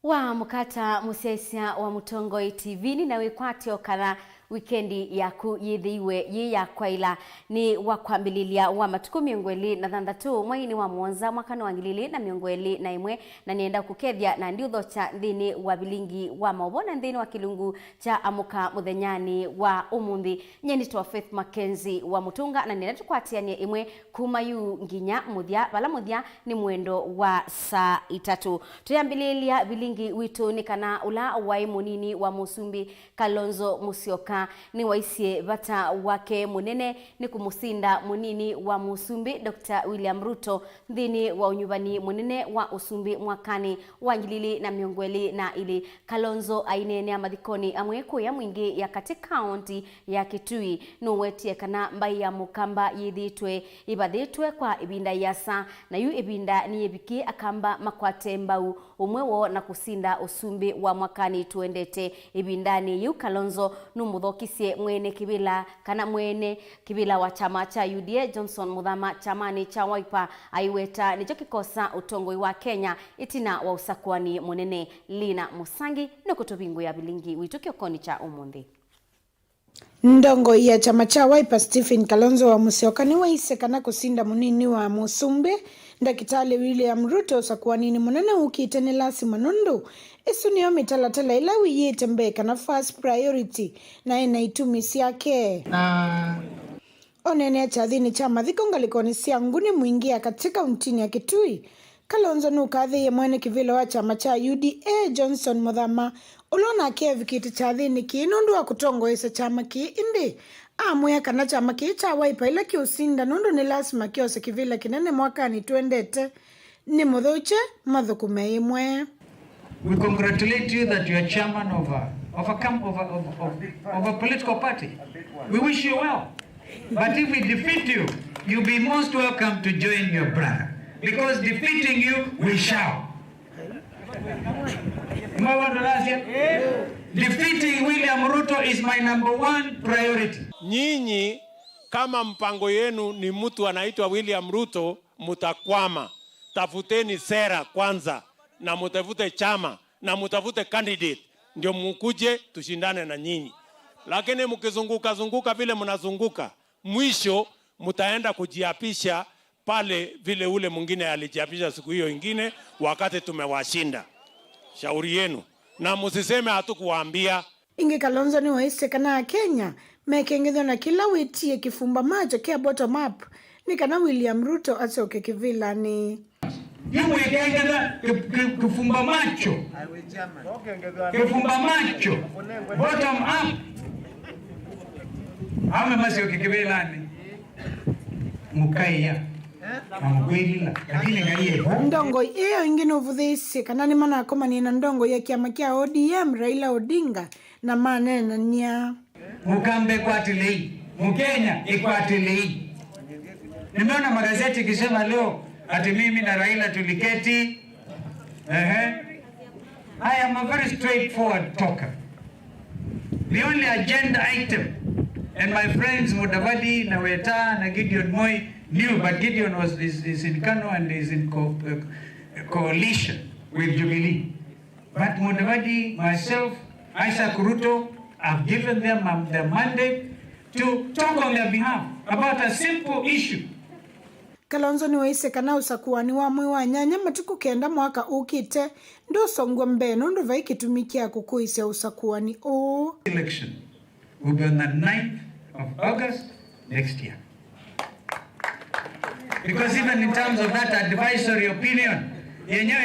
wa mukata musesia wa Mutongoi TV ni nawe kwatio kana wikendi yaku yithiwe yi ya kwaila ni wakwambililia wa matuku miongweli na thandatu mwaini wa mwanza mwakano wa ngilili na miongweli na imwe na nienda kukethia na ndiutho cha thini wa Vilingi wa Mauvoo na thini wa kilungu cha amuka muthenyani wa umuthi nyeni twa Faith Mackenzie wa Mutunga na nienda tukwatianie imwe kuma yu nginya muthia bala muthia ni mwendo wa saa 3 tuyambililia Vilingi witu ni kana ula wai munini wa Musumbi Kalonzo Musyoka ni waisie bata wake munene ni kumusinda munini wa Musumbi Dr. William Ruto thini wa unyubani munene wa Usumbi mwakani wa ngilili na miongweli na ili Kalonzo ainene ya mathikoni amweku ya mwingi ya katika kaunti ya Kitui nuwetie kana mbai ya mukamba yithitwe ibathitwe kwa ibinda yasa na yu ibinda ni ibiki akamba makwate mbau umwewo na kusinda Usumbi wa mwakani tuendete ibindani yu Kalonzo numuthokisie mwene kibila kana mwene kibila wa chama cha UDA Johnson Muthama chamani cha Wiper aiweta nicho kikosa utongoi wa Kenya itina wa usakwani munene Lina Musangi nokutubingu ya Vilingi witukio koni cha umundi. Ndongo ya chama cha Wiper Stephen Kalonzo wa Musyoka ni waisekana kusinda munini wa Musumbi Ndakitali William Ruto sakuanini munene ukitenelasi manundu isu niyo mitalatala ila wiyete mbeka na first priority na inaitumisi yake onene chathini chama thikongalikoni sia nguni mwingia katika untini ya Kitui. Kalonzo nukathi ya mwene kivilo wa chama cha UDA Johnson Muthama ulona kevi kiti chathini kinundu wa kutongoesa chama ki indi amwe kana chama ki cha Wiper ila kiusinda nundu ni lasima kiose kivila kinene mwakani tuendete ni muthuche mathukume imwe. We congratulate you that you are chairman of a political party. We wish you well. But if we defeat you, you'll be most welcome to join your brother. Because defeating you, we shall. Defeating William Ruto is my #1 priority. Nyinyi kama mpango yenu ni mtu anaitwa William Ruto, mutakwama. Tafuteni sera kwanza na mutafute chama na mutafute candidate ndio mukuje tushindane na nyinyi. Lakini mkizunguka vile mnazunguka mwisho mutaenda kujiapisha pale vile ule mwingine alijiapisha siku hiyo ingine wakati tumewashinda. Shauri yenu na musiseme hatukuwaambia. Ingi Kalonzo ni waisekana Kenya mekengethwa na kila witie kifumba macho kia bottom up ni kana William Ruto asoke kivila ni Yuwe kengeza kifumba macho. Kifumba macho. Bottom up. Hame masio kikibelani. Mukaiya. Ndongo iyo ingine uvudhisi kana ni mana akoma ni na ndongo ya kiama kia ODM Raila Odinga na manena nia Mukambe kwa atilei Mukenya kwa atilei. Nimeona magazeti kisema leo ati mimi na Raila tuliketi. I am a very straightforward talker. The only agenda item, and my friends Mudavadi, Naweta, and Gideon Moi knew, but Gideon is in Kano and is in coalition with Jubilee. But Mudavadi, myself, Isaac Ruto, I've given them the mandate to talk on their behalf about a simple issue. Kalonzo ni waisekana usakuani wa mwe wa nyanya matuku kenda mwaka ukite ndo songwa mbeno ndo vai kitumikia kukuisia usakuani o. Election will be on the 9th of August next year. Because even in terms of that advisory opinion, yenyewe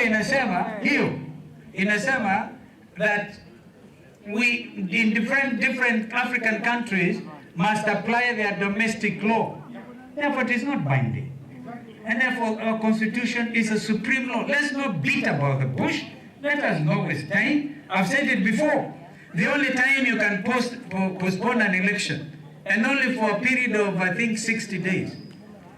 inasema that we in different African countries must apply their domestic law. Therefore, it is not binding. And therefore, our constitution is a supreme law. Let's not beat about the bush. Let us not waste time. I've said it before. The only time you can postpone an election, and only for a period of, I think, 60 days,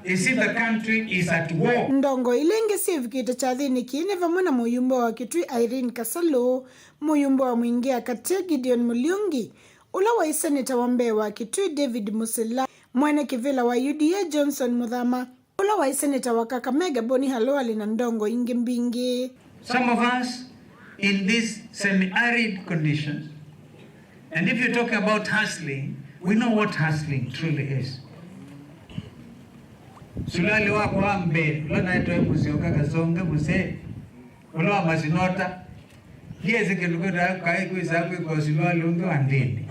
is if the country is at war. Ndongo ilenge sivikita chathini kine vamuna muyumbo wa Kitui Irene Kasalo, muyumbo wa mwingia katia Gideon Muliungi, ula wa iseneta wambe wa Kitui David Musila, mwene kivila wa UDA Johnson Muthama, Ula wa Senator wa Kakamega Boni Halwale na Ndongo Ingi Mbingi. Some of us in these semi-arid conditions, and if you talk about hustling, we know what hustling truly is. Sulali wa kwambe, lona ito muzio kakazonga muse, uloa mazinota, hiezi kilukuta kaiku kwa sulali ungu andini.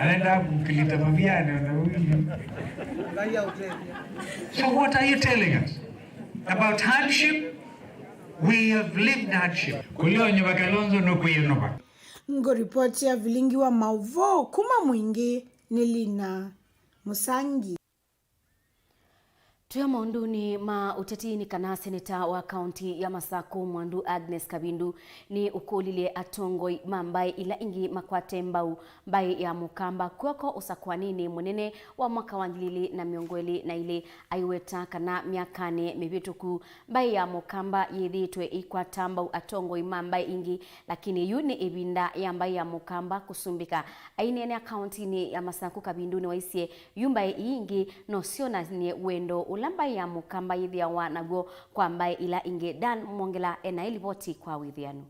Anenda kukilita mabiane na wili. So what are you telling us? About hardship? We have lived hardship. Kulio nyuwa Kalonzo nukuyenoba. Ngo ripoti ya Vilingi wa Mauvoo kuma mwingi Nilina Musangi. Tuya maunduni ma utetini kana seneta wa kaunti ya Masaku Mwandu Agnes Kabindu ni ukulile atongoi mambai ila ingi makwate mbau mbai ya mukamba kuoko usakwanini munene wa mwaka wanjilili na miongweli na ile aiweta kana miakane mibituku mbai ya mukamba yedhitwe ikwata mbau atongoi mambai ingi lakini yuni ibinda ya mbai ya mukamba kusumbika aine ya kaunti ni ya Masaku Kabindu ni waisie yumbai ingi no siona ni wendo lamba ya mukamba yithia wa naguo kwa mbae ila inge Dan Mwongela enailipoti kwa withianu.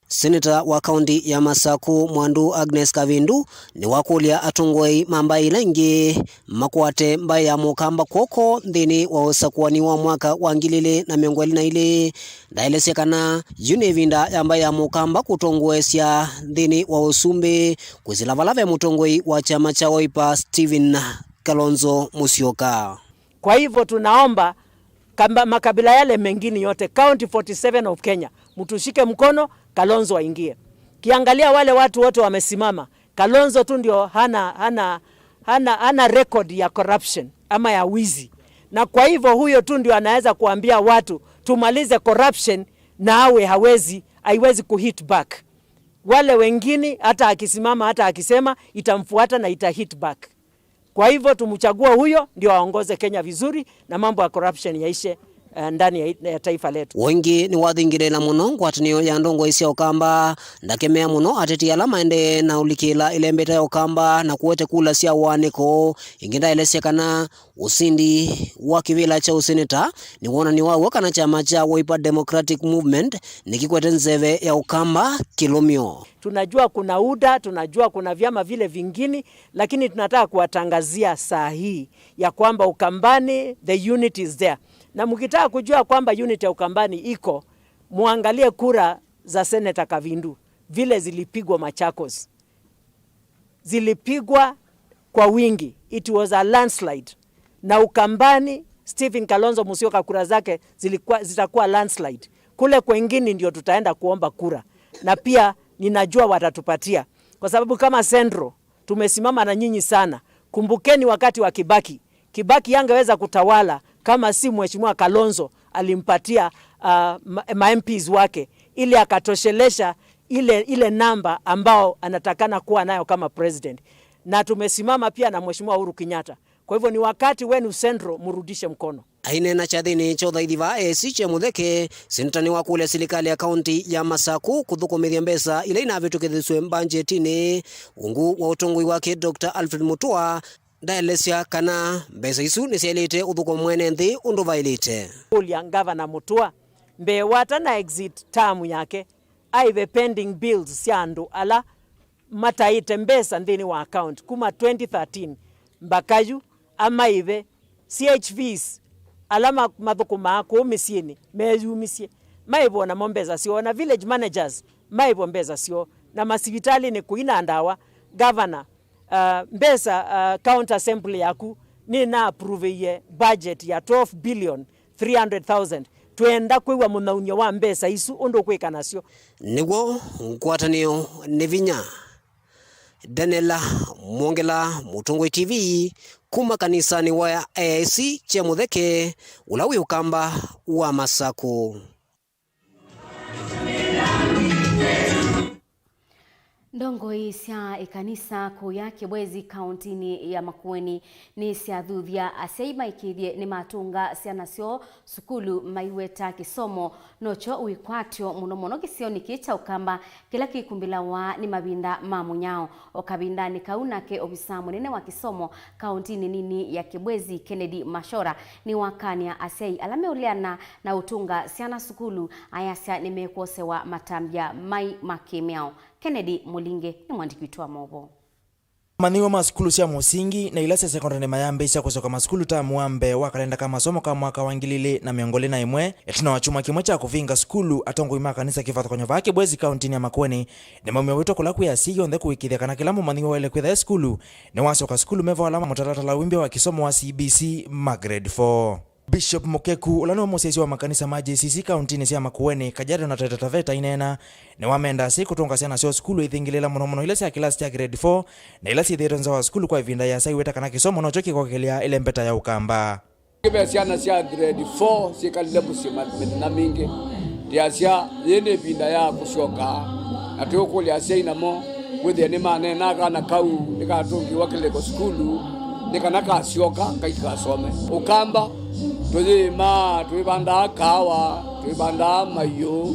Senator wa kaunti ya Masaku Mwandu Agnes Kabindu ni wakulia atongoi mambai lengi makwate mbai ya mukamba koko ndini wa usakuani wa mwaka wangilile na miongweli na ile dailesekana yunevinda ya mbai ya mukamba kutongwesya ndini wa usumbe kuzilavalave mutongoi wa chama cha Wiper Stephen Kalonzo Musyoka. Kwa hivyo tunaomba makabila yale mengine yote county 47 of Kenya mtushike mkono Kalonzo aingie. Kiangalia wale watu wote wamesimama, Kalonzo tu ndio hana record ya corruption ama ya wizi. Na kwa hivyo huyo tu ndio anaweza kuambia watu tumalize corruption na haiwezi kuhit back. Wale wengine hata akisimama hata akisema itamfuata na hit back. Kwa hivyo tumchagua huyo ndio aongoze Kenya vizuri na mambo ya corruption yaishe ndani ya taifa letu. Wengi ni wathingirela muno ngwatanio ya ndongo isia ukamba ndakemea muno ateti ala maende na ulikila ilembeta ya ukamba na kuwete kula sia waniko inginda elesekana usindi wa kivila cha useneta ni wona ni wawo kana chama cha Wiper Democratic Movement nikikwete nzeve ya ukamba kilomio. Tunajua kuna UDA, tunajua kuna vyama vile vingine, lakini tunataka kuwatangazia saa hii ya kwamba Ukambani the unity is there. Na mkitaka kujua kwamba unity ya Ukambani iko, muangalie kura za Senator Kabindu vile zilipigwa Machakos. Zilipigwa kwa wingi. It was a landslide. Na Ukambani Stephen Kalonzo Musyoka kura zake zitakuwa landslide. Kule kwengine ndio tutaenda kuomba kura. Na pia ninajua watatupatia. Kwa sababu kama Sendro tumesimama na nyinyi sana. Kumbukeni wakati wa Kibaki. Kibaki yangeweza kutawala kama si mheshimiwa Kalonzo alimpatia MPs wake ili akatoshelesha ile namba ambao anatakana kuwa nayo kama president. Na tumesimama pia na mheshimiwa Uhuru Kenyatta. Kwa hivyo ni wakati wenu Sendro murudishe mkono. Aine na chathini cho thaithiva esiche mutheke sentani wa kule serikali ya kaunti ya Masaku kuthukumithia mbesa ile inavitukithiswe budgetini ungu wa utongoi wake Dr. Alfred Mutua ndaelesya kana mbesa isu nisielite uthuko mwene nthi undu vailite. Ulia Governor Mutua mbe wata na exit term yake aive pending bills siandu ala mataite mbesa ndini wa account kuma 2013 mbakayu ama ive CHVs alama mathukuma ko misieni meyumisie maibona mombeza sio na village managers maibo mbeza sio na masivitali ni kuina ndawa governor mbesa county assembly yaku ni na approve ye budget ya 12 billion 300,000 twenda kwiwa munaunyo wa mbesa isu undo kwika nasio niguo ngwatanio ni vinya. Daniela Mwongela Mutongoi TV kuma kanisani wa AIC cha mutheke ulawi ukamba wa Masaku. Ndongo cia ikanisa kuya Kibwezi kauntini ya Makueni ni ciathuthia aciai ikithie ni matunga ciana cio sukulu maiweta kisomo nocho wikwatio muno gicioni kicha ukamba kila kikumbila wa ni mabinda mamunyao okabinda ni kaunake obisa munene wa kisomo kauntini nini ya Kibwezi Kennedy Mashora ni wakania aciai alame uliana na utunga ciana sukulu ayasya nimekwosewa matambia mai makimiao. Kennedy Mulinge ni mwandiki wetu wa Mauvoo. Maniwa maskulu cia musingi na ila cia sekondari mayambe cia kusoka maskulu ta muambe wakalenda kama masomo ka mwaka wa 2021 etina wachuma kimwe cha kuvinga skulu atongo ima kanisa kifatho konyo vake Kibwezi kauntini ya Makueni ni mamwe wito kula kuya siyo ndhe kuikithia kana kila maniwa wele kwitha skulu ni wasoka skulu meva alama mutaratala wimbe wa kisomo wa CBC grade 4. Bishop Mukeku ulano musesi wa makanisa ma JCC kauntini cia Makueni Kajiado na Taita Taveta inena ni wamenda si kutunga ciana cio skulu ithingilela muno ile cia class cia grade 4 na ile ciithirenza wa skulu kwa ivinda ya sai weta kana kisomo no choki kokelia ile mbeta ya ukamba kibe ciana cia grade 4 cikalile busima na mingi dia cia yene vinda ya kushoka atukulia ciana mo withia ni mane na kana kau nikatungi wakile ko skulu nikana kasioka kaikasome ukamba tuibanda kawa tuibanda mayo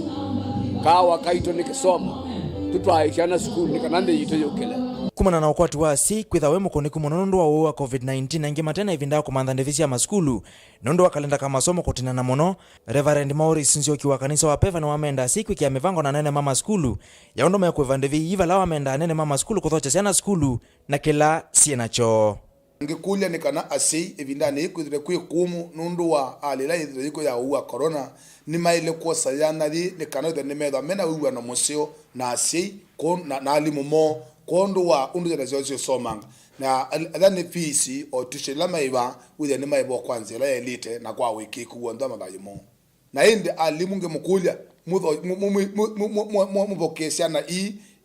kawa kaito nikisoma tutwaikana skulu nikanande yito yokele kumana na ukwati wa si kwitha we mukoni kumonondo wa COVID-19 na ngima tena ivinda kumanda ndevisi ya maskulu nondo wa kalenda kama masomo kutina na mono Reverend Maurice Nzioki wa kanisa wa Peva na wamenda siku kia mivango na nene mama skulu ya ondo mea kuivandevi iva la wamenda nene mama skulu kuthocha siana skulu na kila sienacho ngikulia nikana asei evindane ikwithire kwi kumu nundu wa alila ithiko ya uwa corona ni maile kwa sayana ri nikana ithane metha mena uwa no musio na asei kon na alimu mo kondo wa undu ya zio somanga na adani fees o tushela maiba withe ni maibo kwanza la elite na kwa wiki ku ndo mabayimo na inde alimu ngemukulia mudho mubokesha na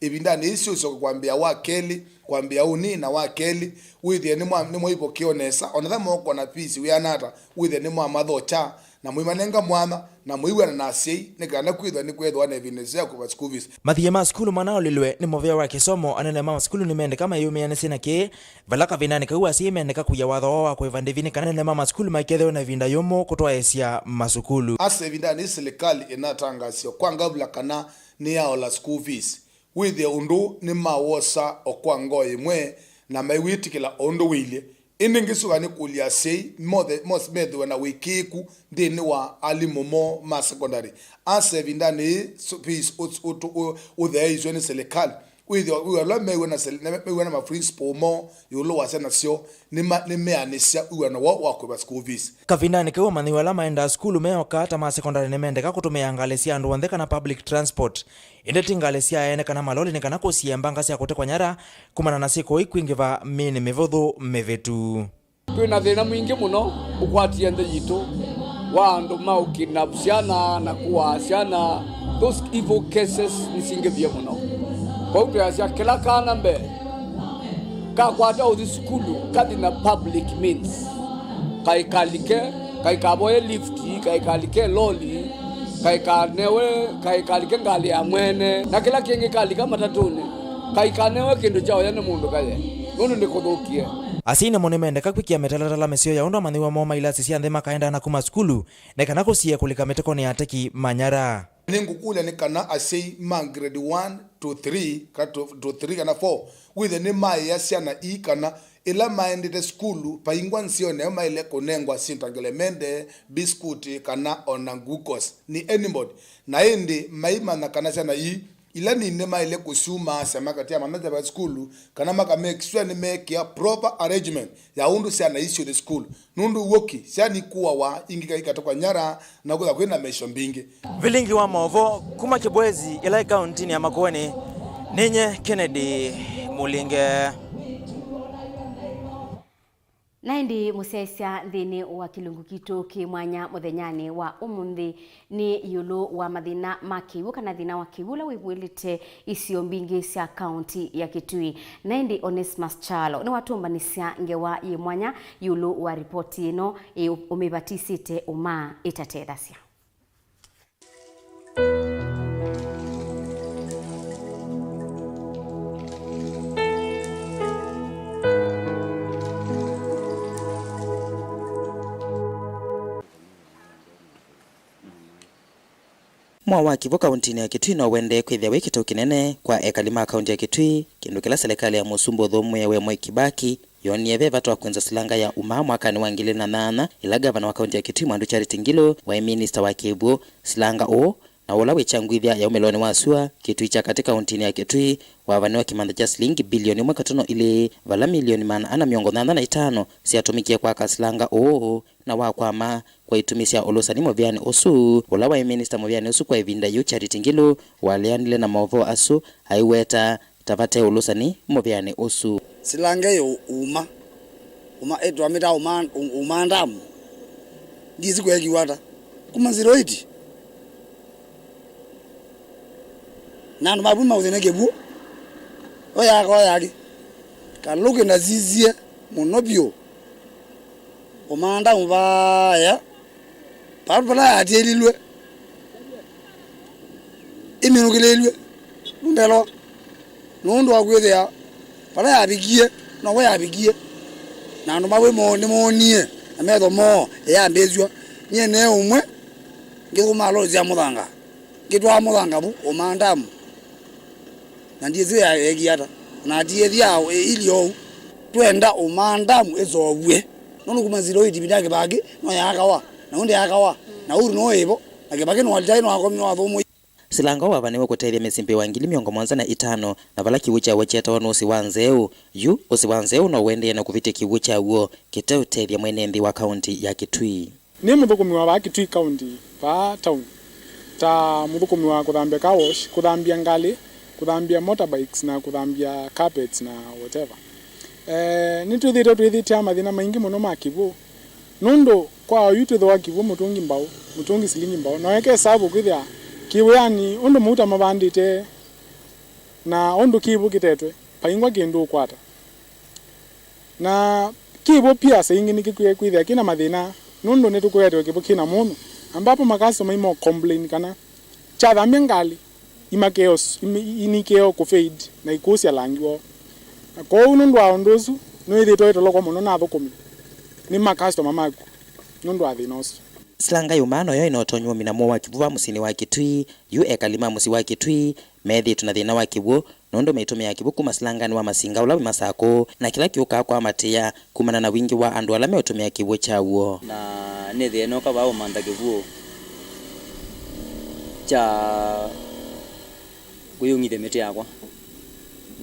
evindane isio so kwambia wa keli kwambia uni na wa keli withe ni mwipo kionesa onatha moko na fees we anata withe ni mwa mathocha na mwimanenga mwama na mwiwana na sei nikana kwithwa ni kwethwa na evidence kwa school fees mathie ma skulu manao lilwe ni movea wa kisomo anene mama skulu ni mende kama yume ane sina ke valaka vinani ka uasi mende ka kuya watho wa kwa evandevini kana ne mama skulu maikethwe na vinda yomo kutoa esia masukulu ase vinda ni serikali inatangasio kwanga bulakana ni ya la school fees withe undu ni mawosa okwango imwe na maiwitikila ondo wile iningisuka ni kulia sei most medwe na wikiku ndini wa alimomo ma secondary ase vindani fees uthe izo ni serikali withe uwa mewe na ma principal mo yulo wasena sio ni meanisia uwa na wa kwa school fees kavindani kwa maniwa la maenda skulu meoka hata ma secondary ne mende ka kutumia ngalesia andu wandeka na public transport indeti ngalesia ene kana maloli ne kana kusiemba ngasi ya kutekwa nyara kumana na siko ikwingiva mini mivotho mevetu twina thina mwingi muno ukwatia nde yitu wa andu maukidnapsiana na kuwasiana those evil cases nisingevia muno kwa ukiasia kila kana mbe kakwata uthi skulu kathi na public means kaikaboye lifti kaikalike loli kaikalike ngali ya mwene na kila kingi kalika matatuni kaikanewe kindu chao yani mundu kaye nundu ndikuthukie asine mone mende kakwikia metalatala mesio ya ondo maniwa moma ilasi cia nthema kaenda na kuma skulu na kana kusia kulika meteko ni ateki manyara ningukula ni kana asei man grade 1 to 3 to 3 kana 4 withe ni mai ya ciana kana ila maendete skulu paingwa nsione maile kunengwa sintangele mende biscuit kana ona glucose ni anybody na indi maima na kana ciana ila ni ne maile kusuma sema katia mameza ba skulu kana maka make sure ni make a proper arrangement ya undu ciana issue the school nundu woki ciani kuwa wa ingika ikatoka nyara na kuza kwenda mesho mbingi Vilingi wa Mauvoo kuma Kibwezi ila kauntini ya Makueni ninye Kennedy Mulinge Naindi musesia nthini wa kilungu kitu kimwanya muthenyani wa umuthi ni yulu wa mathina makiwu kana thina wa kiwula wibwilite isio mbingi cia kaunti ya Kitui. Naindi Onesmus Chalo ni watumbanisia ngewa mwanya yulu wa ripoti ino umibatisite uma itatedasia. mwa wa Kivu kaunti ya Kitui no wende kwithia wikito kinene kwa ekalima kaunti ya Kitui kindu kila serikali ya musumbo thomwe we Mwai Kibaki yonie ve vatwa kwenza silanga ya umma mwakani wa 2008 ila gavana wa kaunti ya Kitui Mwandu Charity Ngilu wa minister wa Kivu silanga o na wala wechangwithia ya umeloni wa sua Kitui cha katika kaunti ya Kitui wavaniwa kimanda cha shilingi bilioni 1.5 ili vala milioni 485 siatumikia kwa kasilanga o na wakwama kwa itumisia olosani Moviani Osu wala wa minister Moviani Osu kwa ivinda yu Charity Ngilu waleanile na Mauvoo asu aiweta tavate olosani Moviani Osu silanga yo uma etu amita uma ndamu ndizi kwa kiwata kuma 08 nanu mabuma uzenegebu oyaki kaluke na zizie monobio omanda mubaya parpala atelilwe iminukilelwe mbelo nondo agwethea pala yabigie no yabigie nanu mawe monie ametho mo yambezwa nyene umwe ngikuma lozia muthanga ngitwa muthanga bu omandamu na ndiye ya egiata na ndiye yao ilio twenda omandamu ezobwe nono kuma 08 bidage bagi no yakawa na unde yakawa na uru no ebo akibage no aljai no akomi no athomo silanga wavaniwe kuteithia misimbi wa 75,000 na vala kiwu cha wacheta wano usiwanzeu yu usiwanzeu no wende na kuvitia kiwu cha uo kiteuteithia mwenendi wa kaunti ya Kitui ni muthukumi wa Kitui kaunti va town ta muthukumi wa kuthambia car wash kuthambia ngali kuthambia motorbikes na kuthambia carpets na whatever ni twithite mathina maingi muno ma Kivu nundo kwa yutu thwa Kivu mutungi silingi mbao no yake sabu kwithia Kivu yani undu muta mabandite na undu Kivu kitetwe paingwa kindu kwata na Kivu pia saingi nikikuye kwithia kina mathina nundo netukwetwe Kivu kina muno ambapo makaso maimo complain kana cha thambia ngali imakeos inikeo ku fade na ikusia langiwo ko unundu wa ondozu no ithito itoloko muno na thukumi ni ma customer maku nundu athinoso silanga yumano yo inotonywa minamo wa Kivu musini wa Kitui yu ekalima musi wa Kitui methi tuna thina wa Kivu nondo meitume ya Kivu kuma silanga ni wa masinga ula masako na kila kiuka kwa matia kumana na wingi wa andu ala metumia Kivu chawo na ne thino ka ba manda Kivu cha kuyungithe miti yakwa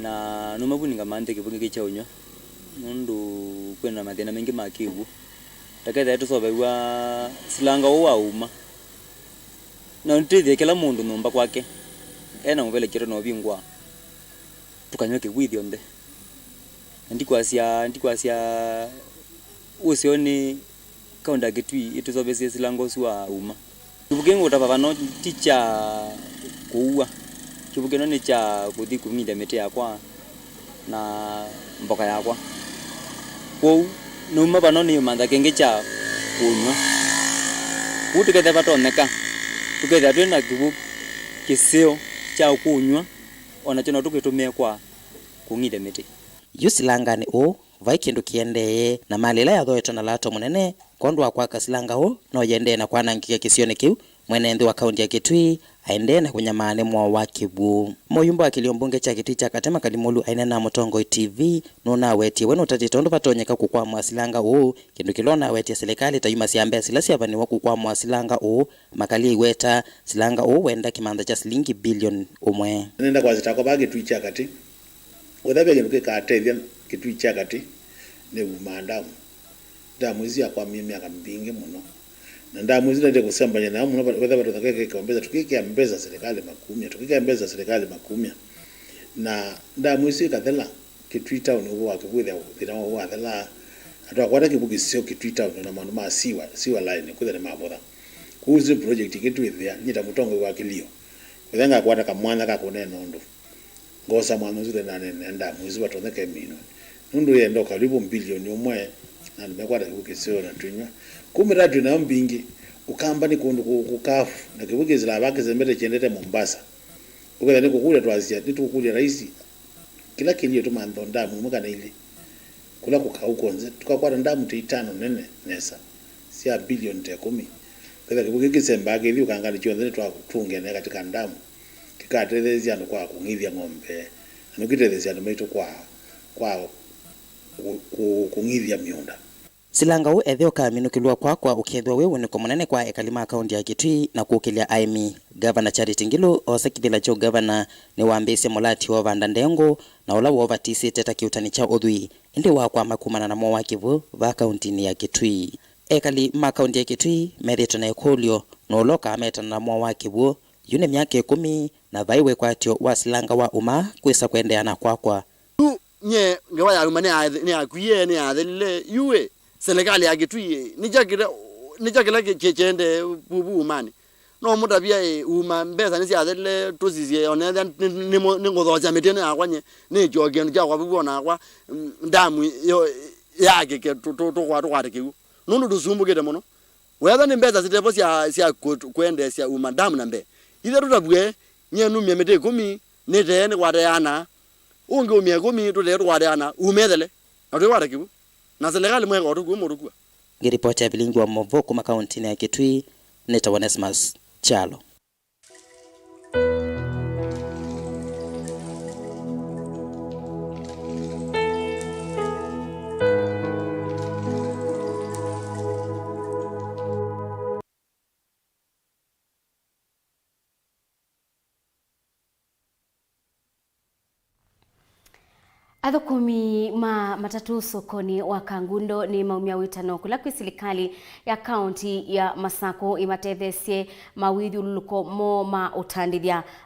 na numabuninga mande Kivu gicha unyo nundu kwena mathina mengi ma Kivu taketha tusobewa silanga wa uma na ntithie kila mundu numba kwake ena mubele kiro no bingwa tukanyoke gwithio nde ndikwasia usioni kaunda Kitui itusobesie silanga usiwa uma kibugengo utapapa no ticha kuua kibugeno ni cha kuthi kumida miti yakwa na mboka yakwa kwa numa banoni manda kenge cha kunywa utukethe batoneka tukethe twena Kivu kisio cha kunywa ona chono tukitumia kwa kungide miti yusilanga ni o vai kindu kiendeye na malila ya thoeto na lato munene kondwa kwa kasilanga o no yende na kwana ngikia kisione kiu mwenendi wa kaunti ya Kitui aende na kunyamane mwa wa Kivu moyumba wa kiliombunge cha Kitui cha Katema Kalimulu aina na Mutongo TV nona wetie weno tatitondo patonyeka kukwa mwasilanga o kindu kilona wetie serikali tayuma siambe silasi abani wa kukwa mwasilanga o makali weta silanga o wenda kimanda cha shilingi bilioni 1 nenda kwa zitako ba Kitui cha Kati wethabe kindu kikateithia Kitui cha Kati ne umandamu ndamwizi akwa miaka mbingi muno na ndamwizi ndio kusembanya na muno wethabe tutakeke kaombeza tukike mbeza serikali makumi tukike mbeza serikali makumi na ndamwizi kathela Kitui town uwa kibwitha thina uwa thela atwakwata kibugi sio Kitui town na mandu ma siwa line kuthana mabotha kuzi project Kitui thia nyita Mutongo wa kilio wethenga kwata kamwana kakone nondo ngosa mwana zile nenda mwizi watoneke mino nundu yendo karibu bilioni 1 na nimekwata kibugi sio na tunywa kumiradu na mbingi ukamba ni kundu kukafu na kibugi zila baki zembele chendete Mombasa ukenda niko kule twazia nitukukulia rais kila kilio tumando ndamu mukana ile kula kukaukonze tukakwata ndamu te 5 nene nesa sia bilioni te 10 Kwa kibuge kisemba kithi ukangani chonde twakutungia katika ndamu kikaterezia no kwa kungithia ng'ombe no kiterezia no maito kwa kungithia miunda. Silangau ethio kaminukilwa kwa ukethwa wewe ni komunene kwa ekalima akaunti ya Kitui na kukilia aimi. Governor Charity Ngilu osekithila cho governor ni wambise molati wa vanda ndengo na ola wa vatisi teta kiutani cha odhui indi wa kwa makumana na mwa kivu va akaunti ya Kitui. Ekali makaunti ya Kitui merito na ekolio no oloka ameta na mwa kivu yune myake 10 na vaiwe kwatio wa silanga wa uma kwesa kuendeana kwa nye ngewa ya umane ni akuye ni adele yuwe serikali ya Kitui nijakila chende bubu umani no muda bia uma mbeza nisi adele tosizie onetha ni ngodhoja metene akwanye ni jogen ja kwa bubu na kwa ndamu yo yake ke to kwa kiu nundu dusumbukite muno wetha ni mbeza zitepo cia kwende cia uma ndamu na mbe ithe tutabwe nye numia mete 10 ni tene kwateana unge umia 10 tutete kwateana umethele na twara kiu na serikali mwe kwa tuku murukua. Ngiripoti ya Vilingi wa Mauvoo kuma kaunti ya Kitui neta Onesmus Chalo. Athukumi matatu sokoni wa Kangundo ni maumia witano kula kwi serikali ya kaunti ya Masako imatethesie mawithi ululuko mo ma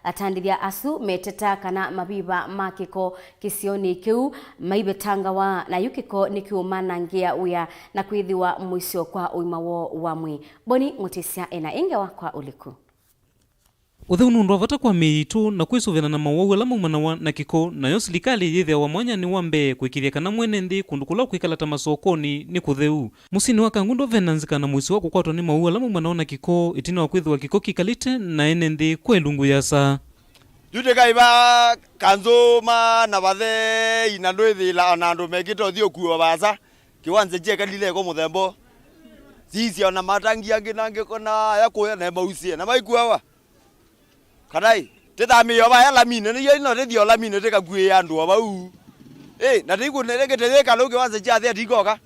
atandithia asu meteta kana mabiba makiko kisioni kiu maibetanga wa na yukiko nikiu manangia uya na kwithiwa mwisho kwa uimawo wa mwi Boni Mutisia ena ingewa kwa uliku. Utheu vata kwa miitu na kwisuvena na mawau la maumanawa na kiko na yo serikali yithia wa mwanya ni wambe kwikithia kana mwene nthi kundukula kwikala ta masokoni ni kutheu musini wa Kangundo venanzika na mwisi wa kukwatwa ni mawau la maumanawa na kiko itina wa kwithwa kiko kikalite na ene nthi kwelungu yasa Jute kaiba kanzoma na bathe ina ndwithila na andu mekito thio kuwa basa kiwanze je kalile ko muthembo sisi ona matangi yangi nange kona yakoya na mausie na maikuwa Kadai tetami yoba ya lamine ni yino redio lamine teka kuye andu abau na tiku nereke teka loke wanze jathe atikoka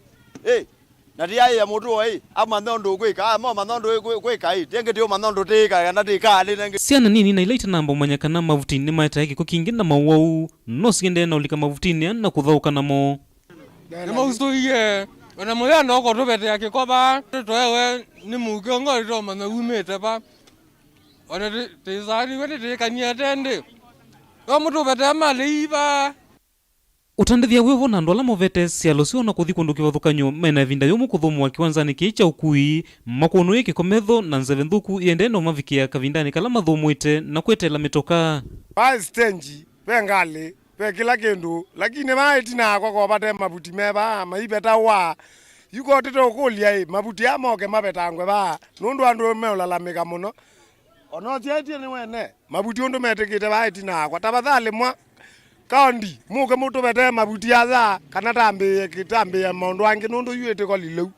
na dia ya moto ama ndondo kweka ama ndondo kweka tenge tio manondo teka na teka nenge siana nini na ilaita namba manyakana mavutini maita yake kukingi na mawau no sigende na ulika mavutini na kuthauka namo na maustoie ona moya no ko tobete yake koba toewe ni mugongo ro mana umete ba ona tezari wene tekania tende omutu bete maliba utandithia wevo na ndola movete sialosio na kuthi kundu kivathukanyo mena vinda yomu kuthumwa kiwanzani kicha ukui makono yake kometho na nzeventhuku iende no mavikia kavindani kala mathumwite na kwetela mitoka ba stage pengali pe kila kindu lakini maitina kwa bate mabuti meba maibeta wa yuko tito kulia mabuti amoke mabetangwe ba nundu andu meulalamika muno ono tietie ni wene mabuti undu metekite baitina kwa tabathali mwa kaundi muke mutu bete mabuti aza kana tambe ya maundu angi nundu yuete ko lilau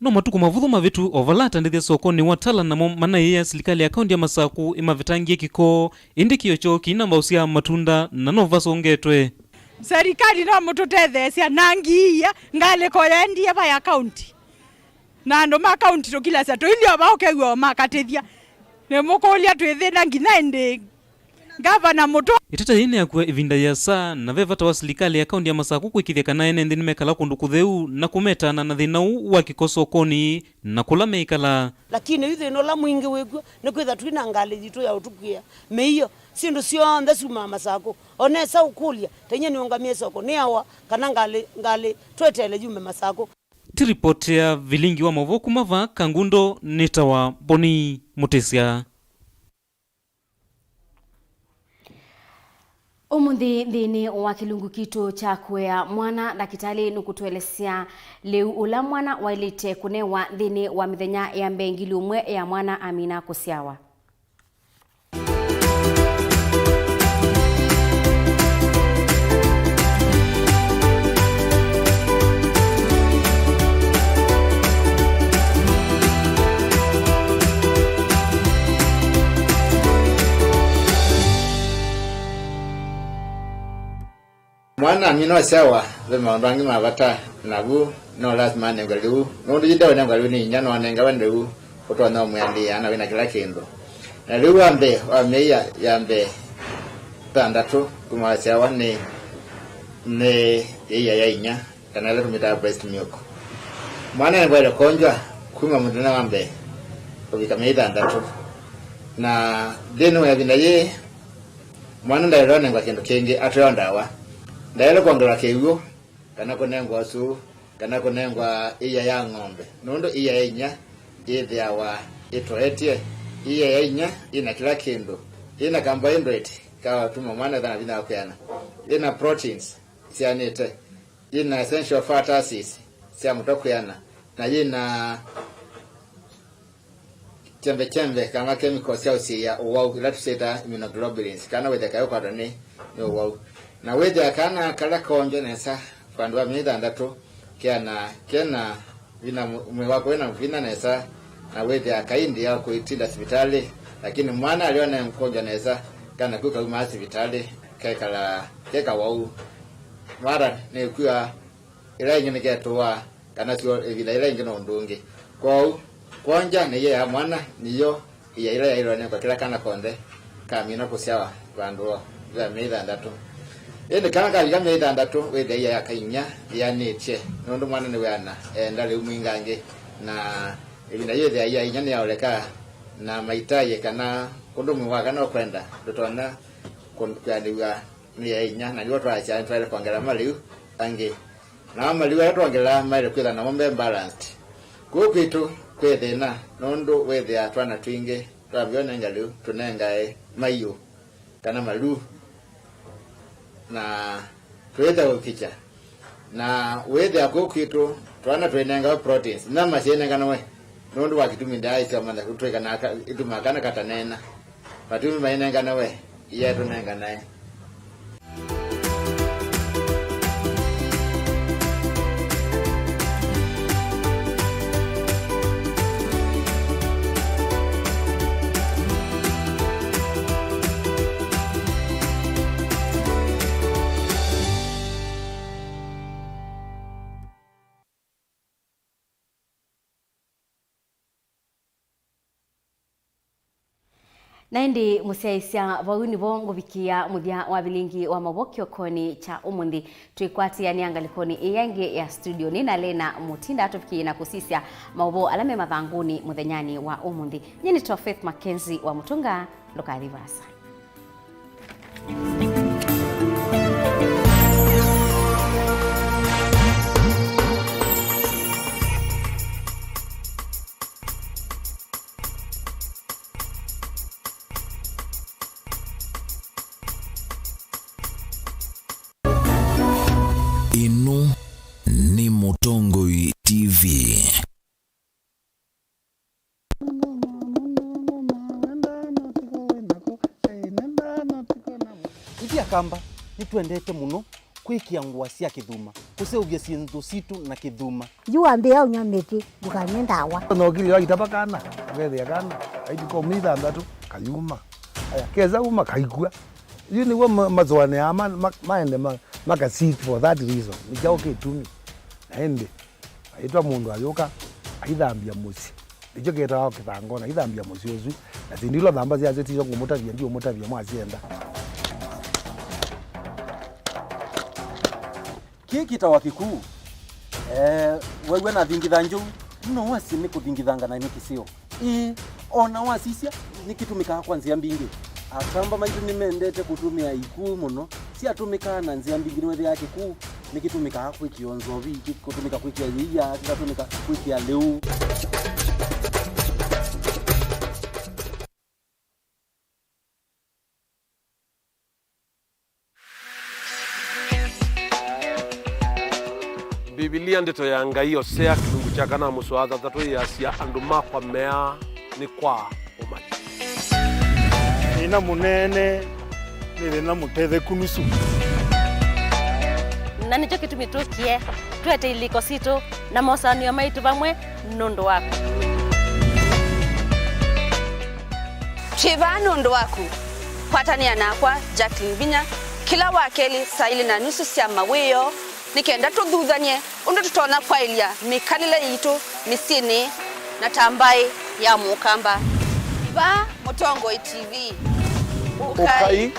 no matuku mavuthu mavitu ovalata ndithia sokoni watala namo mana ya serikali ya kaunti ya Masaku imavitangie kiko indikio cho kinamba usia matunda na no vasongetwe serikali no mututethesia nangia ngale ko yendia ba ya kaunti na ndo ma kaunti to kila sato ilio ba okegwa makatethia ne mukolia twethena ngina ende gavana moto itata yene yakwa ivinda ya saa na vevata wa serikali ya kaunti ya Masaku kwikithia kana ene ndi nimekala kundu kutheu na kumetana na thina wa kikosokoni na kula meikala lakini ithe no la mwingi wegwa ne kwitha twina ngale jitu ya utukia meiyo sindu sio ndasuma Masaku onesa ukulia tenye niungamie soko ni awa kana ngale twetele jume Masaku. Tiripoti ya Vilingi wa Mauvoo kumava Kangundo nitawa Boni Mutisia. Umuthi thini wa kilungu kitu cha kuea mwana dakitali nukutuelesia leu ula mwana wailite kunewa thini wa mithenya ya mbengili umwe ya mwana Amina Kusiawa. Mwana mino sawa wema ndangi mabata nagu no lazima nengalu no ndida nengalu ni nyano anenga wandu oto na mwandi ana wina kila kindu na liwa ambe ameya yambe tandatu kuma sawa ne ya inya kana leo tumita breast milk mwana ngwele konjwa kuma muduna ambe obikameda ndatu na deno ya binaye mwana ndairo nenga kindu kingi atrondawa ndaelo kwangala keyo kana konengwa su kana konengwa iya ya ng'ombe nondo iya yenya ithyawa itoetie iya yenya ina kila kindu ina carbohydrate kawa tuma mwana thana bina kuyana ina proteins sianete ina essential fatty acids sia mutokuyana na ina chembe kama chemicals ya usia wow ila tuseta immunoglobulins kana wethe kayo kwa ni wow na wethe akana kala konjo nesa kwandwa mitha ndatu kiana vina mwako na vina nesa na wethe akaindi ya kuitinda hospitali lakini mwana aliona mkonjo nesa kana kuka uma hospitali keka wau mara ne kuya ila ingine ketwa kana sio vile ila ingine ondungi kwao kwanja ni ya mwana niyo ya ila ne kwa kila kana konde kamina kusiawa bandu ya mitha ndatu ende kana kali mitha ndatu wethe ya kainya ya neche nondo mwana ni wana ndale umwingange na ibina yethe ya inya ne yaoleka na maitaye kana kundu mwa kana kwenda dotona kwandwa ni ya inya na liwa twacha twale kwangala maliu ange na maliu ya twangala mali kwela na mombe balanced kupitu kwethena nondo wethe atwana twinge twabiona ngaliu tunengae mayu kana malu na twetha ukicha na wethe akokitu twana twenenga proteins na masiene kana we nondo wakitumi ndai kama na kutweka na ituma kana katanena patumi mainenga na we iya tunenga nae Naindi musiaisia vauni bongo vikia mudia wa Vilingi wa Mauvoo koni cha umundi tuikwati ya niangalikoni iyange ya studio nina lena mutinda atufikie na kusisia Mauvoo alame madhanguni muthenyani wa umundi nyini to Faith Mackenzie wa Mutunga Loka Rivasa. Inu ni Mutongoi TV. Itia kamba nitwendete muno kwikia ngwa cia kithuma kuseuvia cintu citu na kithuma jua mbea unyameti dukanenda wa no kili wa itabakana wethe akana aidi ko mitha ndatu kayuma aya keza uma kaikua you ni wa mazwane ya maende maka seat for that reason nikao kitumi ende aitwa mundu ayoka aithambia musi ndicho ketao kitangona aithambia musi uzu na sindilo thamba cia zetizo ngumutavia ndio mutavia mwacienda kiki tawa kikuu wewe na thingitha njuu no wasi ni kuthingithanga na nikisio ona wasisia nikitumika kwanzia mbingi akamba maitu nimendete kutumia ikuu muno si atumika na nzia mbingi wethe yake kuu nikitumika kwikionzo viki kutumika kwikia yia kitatumika kwikia leu Biblia ndito ya ngai osea kilungu cha kana muswatha tatu ya cia andu makwa mea ni kwa umali ina munene ni na mutethe kunusu na nicho kitumitukie twete iliko sito na mosanio maitu bamwe nondo wako Chiva nondo wako kwatania nakwa Jacqueline Binya kila wakeli saili na nusu cia mawio nikenda tuthuthanie undu tutona kwailia mikalile yitu misini na tambai ya mukamba va Mutongo TV ukai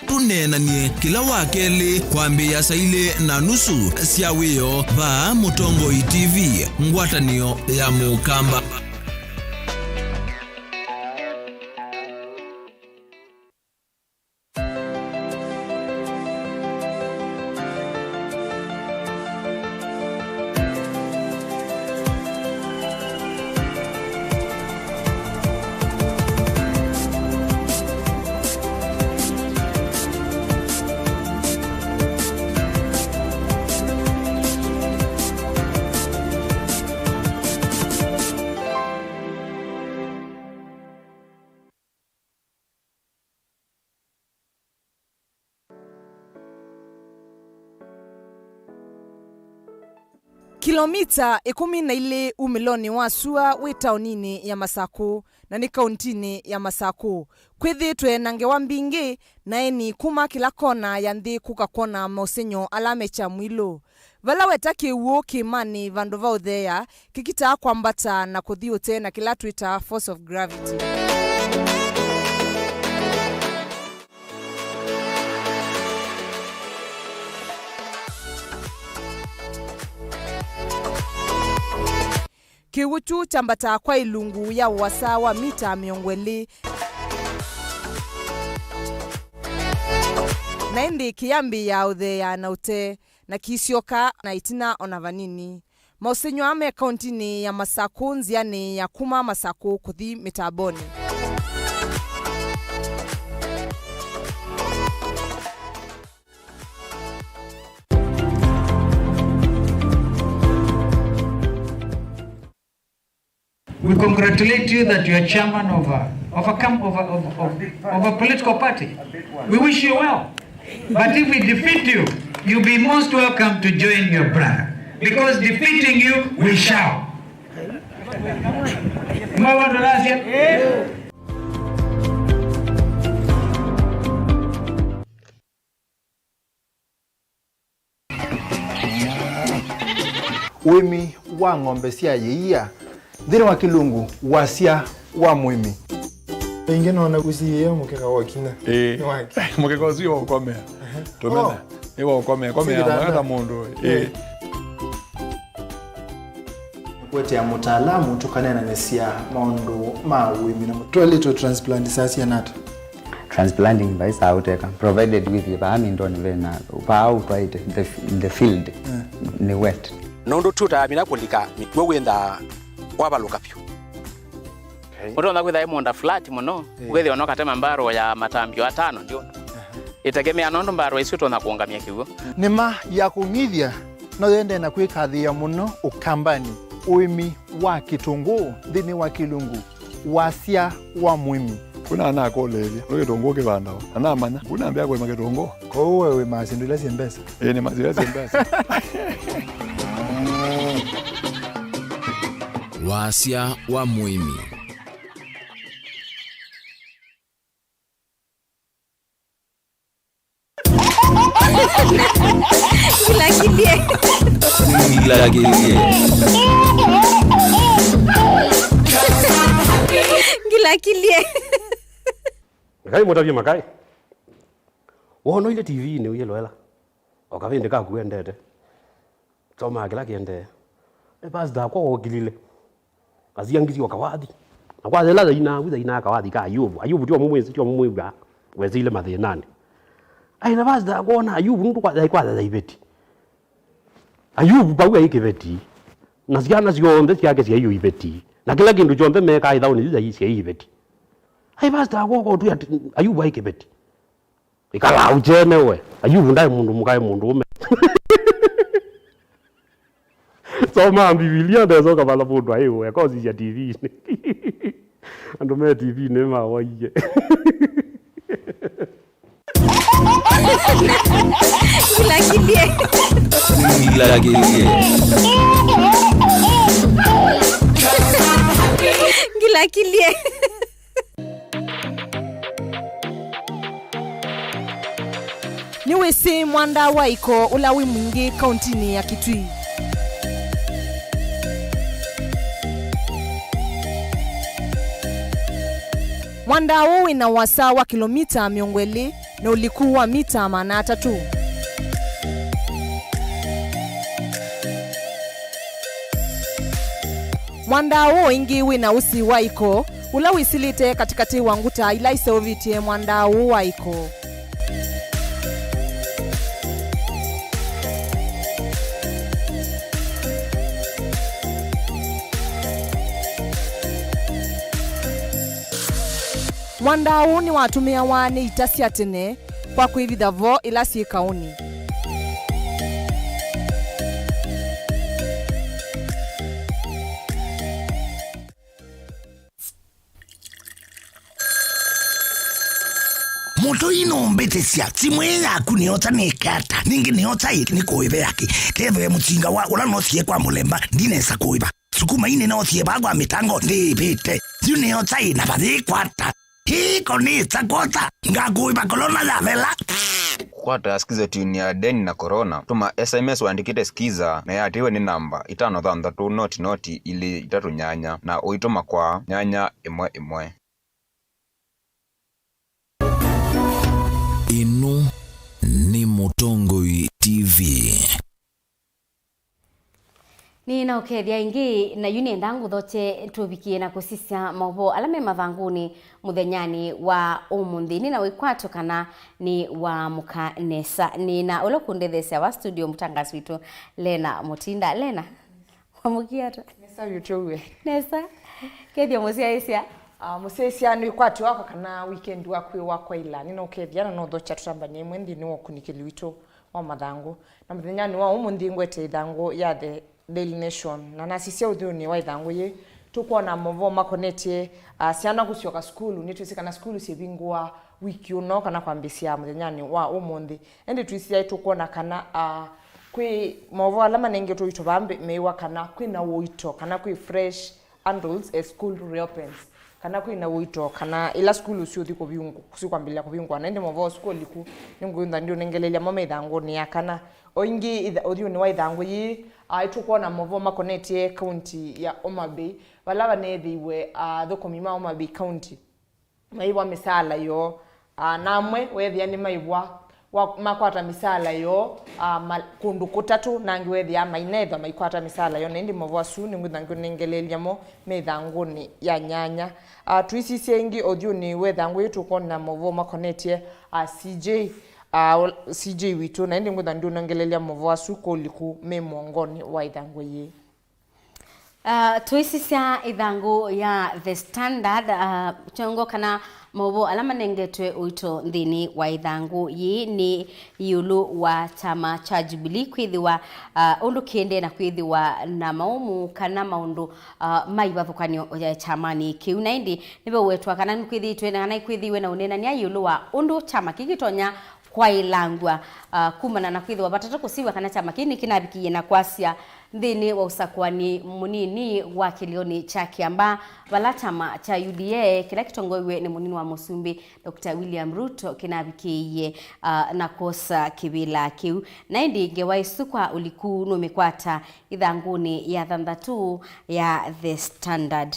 tunenanie kila wakeli kwambia saile na nusu cia wio va Mutongo TV ngwatanio ya mukamba. Kilomita 12 umiloni wa sua wi taunini ya Masako na ni kauntini ya Masako. Kwithitwe na ngewa mbingi na eni kuma kila kona ya nthi kukakona mausenyo alame cha mwilo. Vala weta kiwuo kimani vandu va uthea kikita kwambata na kuthiute na kila Twitter force of gravity. Kiwuchu chambata kwa ilungu ya wasa wa mita miongweli na indi kiambi ya uthea na ute na kisioka na itina onavanini. Mausenyo ame kauntini ya Masako nziani ya kuma Masako kuthi mitaboni. We congratulate you that you are chairman of a political party. We wish you well. But if we defeat you, you'll be most welcome to join your brother. Because defeating you, we shall. Wimi wa ng'ombe cia yeia thiri wa kilungu wasia wa mwimi inge nona guciye mukeka wa kina mukeka ucio ukomea tumena iwa ukomea hata mundu kwete ya mutaalamu tukanena nesia maundu ma wimi na toilet transplant sasa nata transplanting by sauteka provided with the amindoni vena pa right in the field ni wet nondo tuta mina kulika mitwe wenda wabaluka pyo Utonda kwitha imonda flat muno wethi onoka tema mbaro ya matambio 5 ndio itegemea nondo mbaro icio tona kuongamia kiugo nima ya kunyithia no yende na kwikathia muno ukambani uimi wa kitungu thini wa kilungu wasia wa mwimi kuna ana kolelia no kitungu kibanda ana manya kuna ambia kwa kitungu ko wewe masindula simbesa ni mazira simbesa wasia wa mwimi Gila kilie Ngai mutavye makai wono ile TV ni uyeloela okavende ka kuendete toma kila kiende bas da kwa ogilile aziangizio kawadhi na kwa zela ina kawadhi ka ayubu tio mumwezi wezile mathinani aina bas da kuona ayubu ndu kwa za ibeti ayubu pauga ikibeti nasiana sionde siake sia hiyo ibeti na kila kindu chonde meka ithauni hizo sia ibeti ai bas da kwa tu ayubu ikibeti ikala ujene we ayubu ndai mundu mukai mundu ume Soma Biblia ndezo kabala mundu ayo yakozi ya TV ando me TV ne mawaye Gila kilie Gila kilie ni wese mwanda waiko ulawi mwingi kauntini ya Kitui. Mwanda huu ina wasa wa kilomita 200 na uliku wa mita 300. Mwanda huu ingi wina usi waiko ula wisilite katikati wanguta ila iseovitie mwanda huu waiko. Mwanda huu ni watumia wane itasi atene kwa kuividhavo ila si kauni. Moto ino mbete sia timwe yaku niota nekata ningi niota ni koibe yake keve mutsinga wa ula nothie kwa mulemba ndinesa koiba sukuma ine nothie bagwa mitango ndipite niota ina badi kwata hiko ni tsakota ngakuiba kolona la vela kwata skiza tune ya deni na corona tuma SMS waandikite skiza na yatiwe ni namba 533 noti ili 3 nyanya na uituma kwa nyanya 1. Inu ni Mutongoi TV. Ni na ukethia ingi na yuni ndangu thote tubikie na kusisia Mauvoo alame mathanguni muthenyani wa umuthi ni na wikwato kana ni wa mukanesa ni na ulokundethesya wa studio mutangasi witu Lena Mutinda. Lena wamukiato nesa yutuwe nesa kethia musia musesia ni kwati wako kana weekend wako ila nina ukethiana no thocha tutambanye mwendi ni wokunikili witu wa mathangu na muthenyani wa umuthi ngwete ithangu ya the Daily Nation na nasisia uthuni wa ithangu ye tukuona Mauvoo makonetie siana gucioka skulu ni twisikana skulu ciebingwa wiki uno kana kwambisia muthenyani wa umuthi endi twisia tukuona kana kwi Mauvoo alama nenge tuito bambe meiwa kana kwina woito kana kwi fresh handles a school reopens kana kwina woito kana ila skulu cio thiko biungu kusikwambilia kubingwa na ende Mauvoo school liku ninguinda ndio nengelelia mama ithangu ni yakana oingi uthuni wa ithangu yi tukuona Mauvoo makonetie county ya Homabay balaba nethiwe thukumi ma Homabay county maiwa misala yo namwe wethia ni maiwa makwata misala yo kundu kutatu nangi wethia mainetha maikwata misala yo nendi Mauvoo asu ninguthangu nengelelia mo methanguni ya nyanya tuisisie ingi uthuni wethangu tukuona Mauvoo makonetie CJ witu na ndi ngutha ndio nangelelia Mauvoo asu koliku me mwongoni wa ithangu yi. Tuisisia ithangu ya The Standard chongo kana Mauvoo alama nengetwe uito ndini wa ithangu yi ni yulu wa chama cha Jubilee kwithiwa undu kiende na kwithiwa na maumu kana maundu maivathukanio ya chamani kiu na indi nibe wetwa kana nkwithitwe na kwithiwe na unena ni yulu wa undu chama kigitonya kwa ilangwa kumana na kwithiwa batata kusiwa kana chama kini kinabikiye na kwasia ndini wa usakwani munini wa kilioni cha Kiamba wala chama cha UDA kila kitongoiwe ni munini wa Musumbi Dr. William Ruto kinabikiye na kosa kibila kiu na indi ngewaisukwa uliku no mikwata ithanguni ya thanthatu ya The Standard.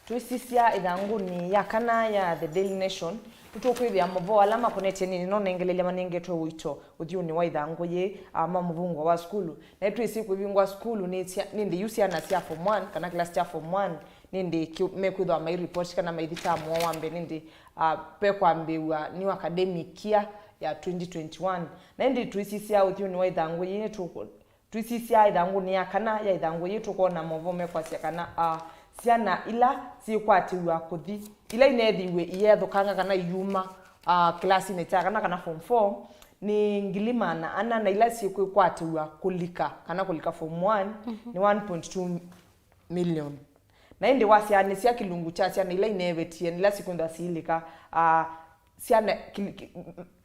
Tuisisia ithanguni ya kana ya The Daily Nation tutokwithia Mauvoo alama konetie nini no nengelelia manengetwe wito uthiuni wa ithangu ye Mauvoo wa skulu na twisi kwivingwa skulu nindi yusiana cia form 1 kana class cia form 1 nindi mekwithwa mai report kana mai thitamu wambe nindi pekwambiwa new academic year ya 2021 na nindi tuisisia uthiuni wa ithangu ye tuisisia ithangu ni kana ya ithangu ye tukona Mauvoo mekwasia kana siana ila sikwatiwa kuthi ila inethiwe iyethukanga kana yuma class ni kana form 4 ni ngilimana ana na ila sikwatiwa kulika kana kulika form 1 ni 1.2 million na indi wasiani sia kilungu cha siana ila inevetie ila sikunda silika siana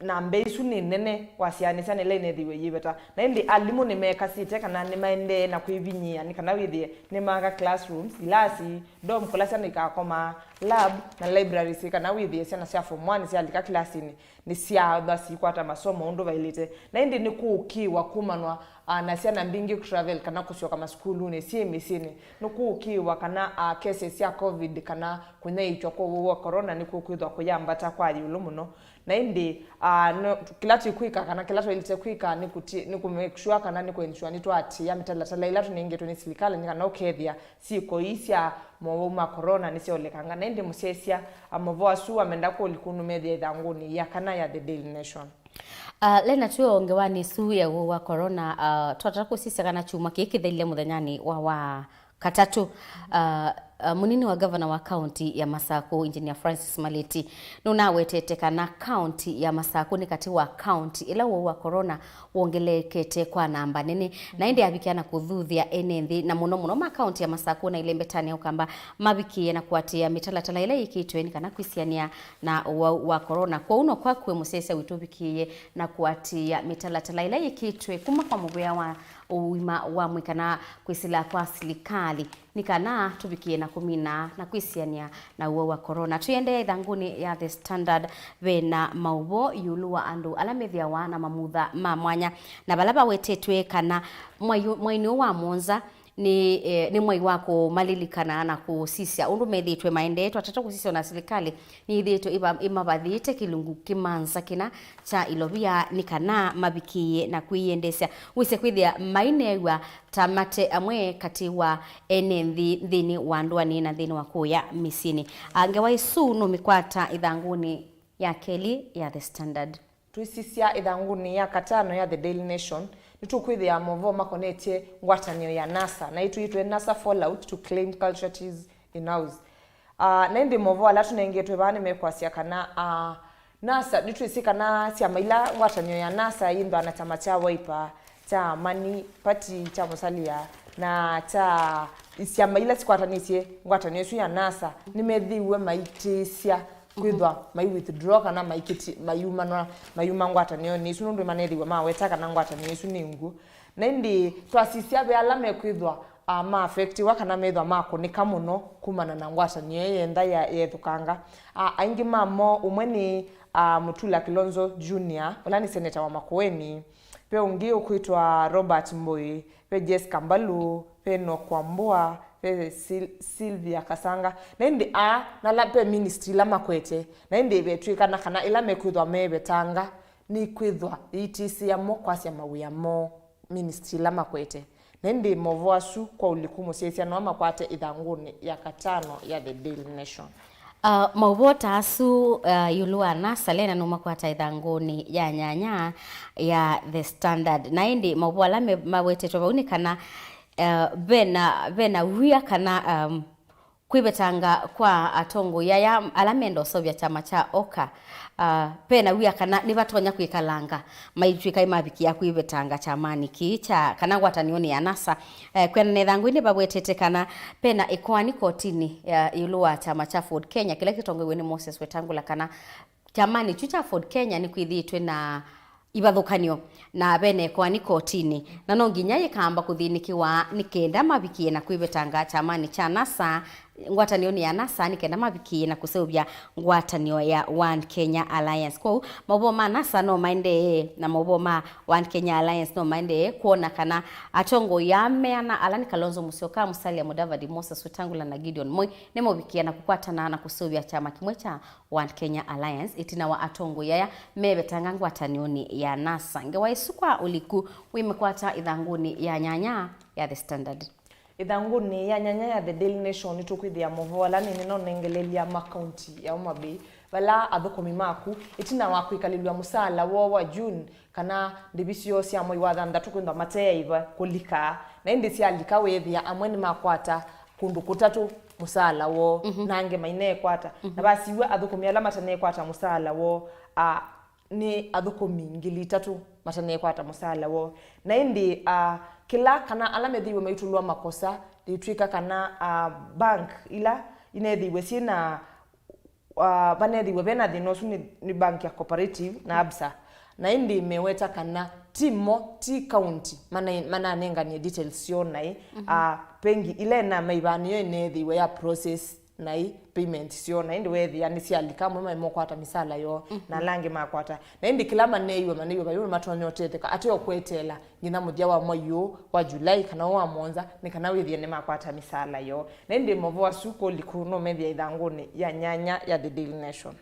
na mbeisu ni nene wasiani siana ila inethiwe yibeta na indi alimu ni meka site kana ni maende na kuivinyia ni kana withie ni maga classrooms ilasi dom klasi ni kakoma lab na library sika na withie siana sia form 1 sia alika class ni ni sia basi kwata masomo ndo vailite na indi ni kuukiwa kumanwa na siana mbingi travel kana kusio kama skulu ne sie misini no kuukiwa kana cases ya covid kana kunya ichwa kwa corona ni kukwithwa kuyambata kwa yulu muno na indi no, kilatu kwika kana kilatu ilite kwika ni ku make sure kana ni ku ensure ni twati ya mitalatala ila tuninge tu ni silikala ni kana okethia siko isya Mauvoo corona ni sio lekanga na indi musesia Mauvoo asu amenda ko likunu media idanguni ya kana ya the Daily Nation. Lena tuo ngewani suya wa corona twataka sisi kana chuma kikithile muthanyani wa katatu munini wa governor wa county ya Masako engineer Francis Maleti nuna wetete kana county ya Masako ni kati wa county ila wa corona wongelekete kwa namba nene na ende abikiana kuthuthia enenthi na muno ma county ya Masako na ile mbetani ukamba mabikie na kuatia mitalatala ile ikitwe ni kana kwisiania na wa corona kwa uno kwa kwe musese witubikie na kuatia mitalatala ile ikitwe kuma kwa mugwea wa uima wa mwikana kwisila kwa silikali nikana tubikie na kumina na kwisiania na uwa wa corona tuende idhanguni ya The Standard vena Mauvoo yulua andu alamethia wana mamutha mamwanya na balaba wetetwe kana mwaini wa monza ni mwai wako malilikana na kusisia undu methitwe maendeto atata kusisia na serikali ni ithitwe imabathite kilungu kimanza kina cha ilovia nikana mabikie na kuiendesha wise kwithia mainewa tamate amwe kati wa enenthi thini wa ndwani na thini wa kuya misini angewaisu no mikwata idhanguni ya Kelly ya The Standard tuisisia idhanguni ya katano ya The Daily Nation nitukwithia Mauvoo makonetie ngwatanio ya NASA na itwe NASA fallout to claim culture cheese in house na indi Mauvoo ala tunengetwe bani mekwasia kana NASA nituisika na sia maila ngwatanio ya NASA indo ana chama cha Wiper cha Mani Party cha Musalia na cha sia maila sikwatanitie ngwatanio yesu ya NASA nimethiwe maitisia kwithwa mai withdraw kana maikiti mayuma ngwatanio ni isu ndu manethiwe maweta kana ngwatanio isu ningu na indi twasisia be alame kwithwa ma affectiwa kana methwa makunika muno kumana na ngwatanio yenda yethukanga aingi mamo umwe ni Mutula Kilonzo Junior ulani senator wa Makueni pe ungi ukwitwa Robert Mbui pe Jess Kambalu pe Nokwambua pe Sylvia Kasanga na indi na la pe ministry la Makwete na indi betwika na kana ila mekwithwa mebetanga ni kwithwa ETC ya mokwasi ya mawia mo ministry la Makwete na indi Mauvoo asu kwa ulikumu siesia na makwate idhanguni ya katano ya The Daily Nation. Mauvoo tasu yulua NASA lena numa kwata idhanguni ya nyanya ya The Standard na indi Mauvoo alame mawete tobauni kana bena wia kana kwibetanga kwa atongo ya alamendo sovya chama cha Oka pena wia kana nibatonya kwikalanga maitwika imabikia kwibetanga chamani kicha kana gwatanioni ya NASA kwena nethangwini babwetete kana pena ikwani kotini yulua chama cha Ford Kenya kile kitongo weni Moses Wetangula kana chamani chucha Ford Kenya ni kwithitwe na ibadhukanio na bene kwa ni kotini na no nginya yikamba kuthinikiwa nikenda mabikie na kwibetanga chamani cha NASA ngwatanio ni ya NASA nikenda mabikie na kuseubya ngwatanio ya One Kenya Alliance kwa Mauvoo ma NASA no maende na Mauvoo ma One Kenya Alliance no maende kuona kana atongo ya meana Alani Kalonzo Musyoka Musalia Mudavadi Moses Wetangula na Gideon Moi nemo bikia na kukwatana na kuseubya chama kimwe cha One Kenya Alliance itina wa atongo ya mebetanga ngwatanio ni ya NASA ngewaisukwa uliku wimekwata idhanguni ya nyanya ya The Standard idhanguni ya nyanya ya The Daily Nation nitukwithia Mauvoo ala nini no nengelelia county ya Homabay bala athukumi maku itina wa kwikalilwa musala wa June kana ndibisio cia moi wa thanda tukwenda mateiva kulika na indi cia lika wethia amweni makwata kundu kutatu musala wo nange maine kwata na basi we athukumi ala matane kwata musala wo ni athukumi ngili tatu matane kwata musala wo na indi kila kana alamedhiwe maitulwa makosa litwika kana bank ila inedhiwe sina banedhiwe bena dhinosu ni bank ya cooperative na absa na indi meweta kana timo ti county mana nenga ni details yonai pengi ile na maibani yo inedhiwe ya process na i payment sio na indi wethi yani si alika mwe mokwata misala yo na lange makwata na indi kila maneiwe bayo matonyotete ate okwetela ngina mudia wa moyo wa Julai kana wa monza ni kana wethi ne makwata misala yo na indi Mauvoo asuko likuno media idhanguni ya nyanya ya The Daily Nation.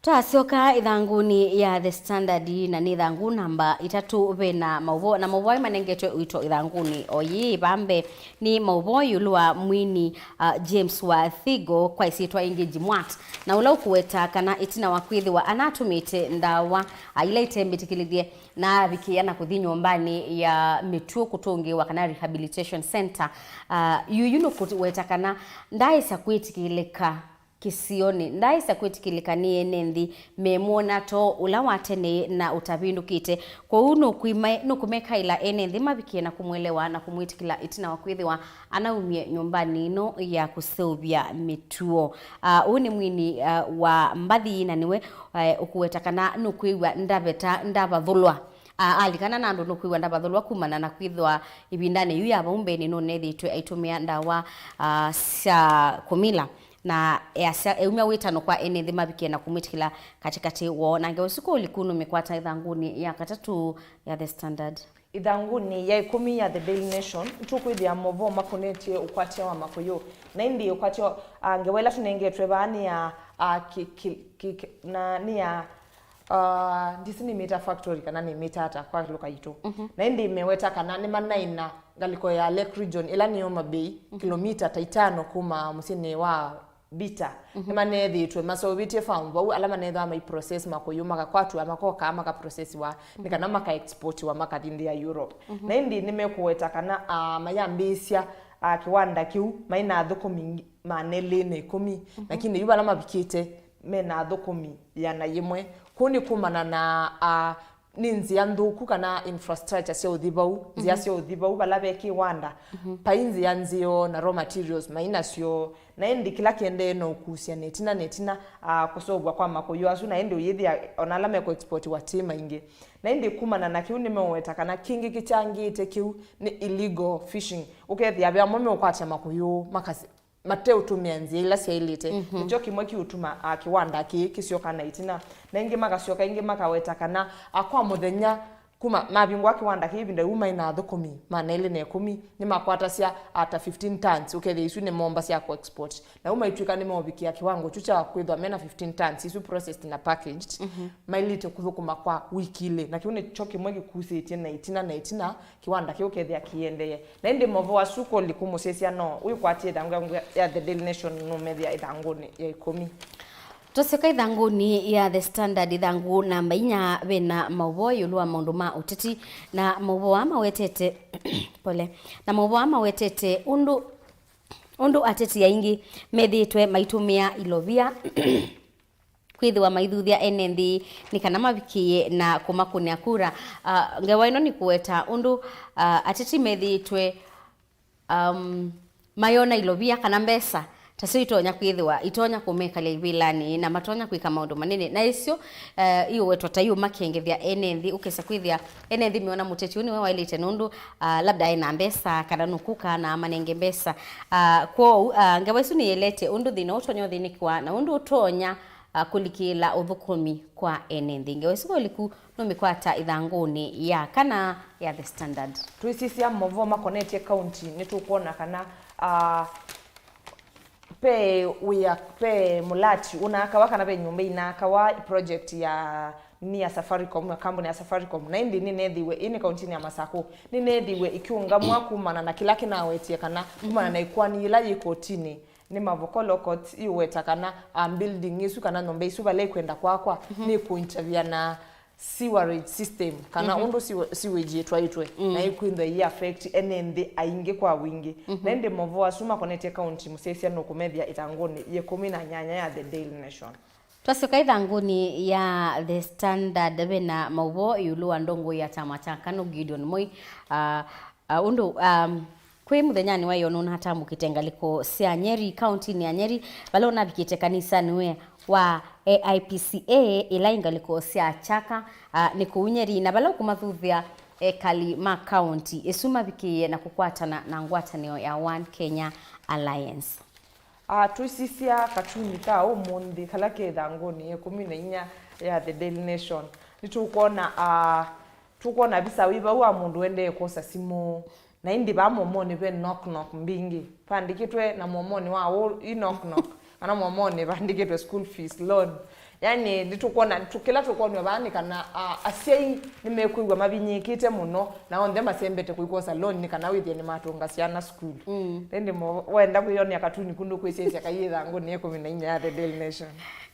Twasioka ithanguni ya The Standard na ni ithangu namba 3 bena Mauvoo na Mauvoo manengetwe uito ithanguni oyi bambe ni Mauvoo yulwa mwini James wa Thigo kwa isitwa ingi Jimwat na ula ukuweta kana itina wakwithi wa anatumite ndawa ila itembitikilithie na vikiana kuthi nyombani ya mituo kutungiwa kana rehabilitation center yuyuno kuweta kana ndaisa kwitikilika kisioni ndaisa kwitikilekanie nendi memona to ula watene na utavindukite kwa uno kuima no kumeka ila enendi mabikie na kumwelewa na kumwitikila itina wakwithiwa anaumie nyumbani no ya kuseuvya mituo uni mwini wa mbathi na niwe ukuwetakana no kuiwa ndabeta ndabathulwa alikana na andu no kuiwa ndabathulwa kumana na kwithwa ibindane yu ya baumbeni no nethitwe aitumia ndawa cia kumila na eumia witano kwa enethi mabikie na kumwitikila katikati wo nange usiku ulikunu mikwata ithanguni ya 3 ya The Standard ithanguni ya 10 ya The Daily Nation tukwithia Mauvoo makonetie ukwatia wa makoyo na indi ukwatia ngewela tunengetwe bani ya na ni ya disini meter factory kana ni mitata kwa luka yitu na indi imeweta kana ni manaina galiko ya Lake Region ila ni Homa Bay kilomita 5 kuma musini wa bita emane thitwe masobitie farm bau alama netho ama process makoyo maka kwatu amakoka maka process wa nikana maka export wa maka ya Europe na indi nimekuweta kana mayambisia kiwanda kiu maina thukumi manele ne 10 lakini yuba alama bikite mena thukumi yana yimwe kuni kumana na ninzi yanduku kana infrastructure cia uthibau zia cia uthibau balabe kiwanda painzi yanzio na raw materials maina cio na endi kila kende no kusia netina kusobwa kwa makoyo asu na endi uyithia onalame ko export wa tima ingi na endi kumana na kiu nimeweta kana kingi kichangite kiu ni illegal fishing ukethia bya mume ukwacha makoyo makasi mate utumia nzi ila cia ilite njo kimwe kiutuma kiwanda kisioka na itina na ingi magasioka ingi makaweta kana akwa muthenya kuma mabingwa kiwanda kibinda uma ina thukumi manele ne 10 ni makwata cia ata 15 tons ukethia isu ni momba cia ko export na uma itwika ni mobikia kiwango chucha kwithwa mena 15 tons isu processed na packaged mailite kuthukuma kwa wiki ile na kiune choki mwegi kusitie na itina kiwanda kiukethia kiendeye na indi Mauvoo asuko likumusesia no uyu kwatie danga ya The Daily Nation no media ithanguni ya 10 Toseka ithanguni ya The Standard ithangu namba 4 bena Mauvoo yulwa maundu ma uteti na Mauvoo amawetete pole na Mauvoo amawetete undu ateti ya ingi methitwe maitumia ilovia kwithiwa maithuthia enendi ni kana mabikie na kumakunia kura ngewa ino ni kuweta undu ateti methitwe mayona ilovia kana mbesa tasio itonya kwithiwa itonya kumekalia ivilani na matonya kwika maundu manene na icio iyo wetwa tayo makengethia enethi ukesa kwithia enethi miona muteti uni wewa ilite nundu labda ina mbesa kana nukuka na manenge mbesa kwa ngewa isu ni elete undu thina utonya thini kwa na undu utonya kulikila uthukumi kwa enethi ngewa isu liku no mikwata ithanguni ya kana ya The Standard tuisisia Mauvoo makonetie county nitukuona kana pe mulati unakawa kana pe nyumba inakawa project ya ni ya Safaricom ya kampuni ya Safaricom na indi ni nethiwe ini county ya Masako ni nethiwe ikiunga mwakumana na kila kinawetie kana kumana na ikwani ila yikotini ni Mauvoo court iweta kana building isu kana nombe isu bale kwenda kwa ni kuinterview na sewerage system kana undu sewage twaitwe na ikwinda yi affect enendi ainge kwa wingi na ende Mauvoo asuma connect county musesia no kumethia itangoni ye 10 na nyanya ya The Daily Nation twasika ithanguni ya The Standard bena Mauvoo yulwa ndongo ya chama cha Kanu Gideon Moi undu kwi muthenyani wayo nuna hata mukitengaliko cia Nyeri county ni Nyeri bale unabikite kanisa niwe wa AIPCA ila ingaliko cia Chaka ni kuunyeri na bale kumathuthia kali ma county esuma bikie na kukwatana na ngwatanio ya One Kenya Alliance Twisisia katuni ta umundi kala kethangoni 14 ya the Daily Nation nitukona tukona bisa wiba wa mundu ende kosa simu na indi ba momoni be knock mbingi pandikitwe na momoni wa knock ana momoni pandikitwe school fees loan yani nitukona tukila tukona bani kana asei nimekuigwa mabinyikite muno na onde masembete kuikosa loan ni kana withie ni matunga ciana school ndi mo wenda kuyonia katuni kundu kwicece kayitha ngoni 14 ya the Daily Nation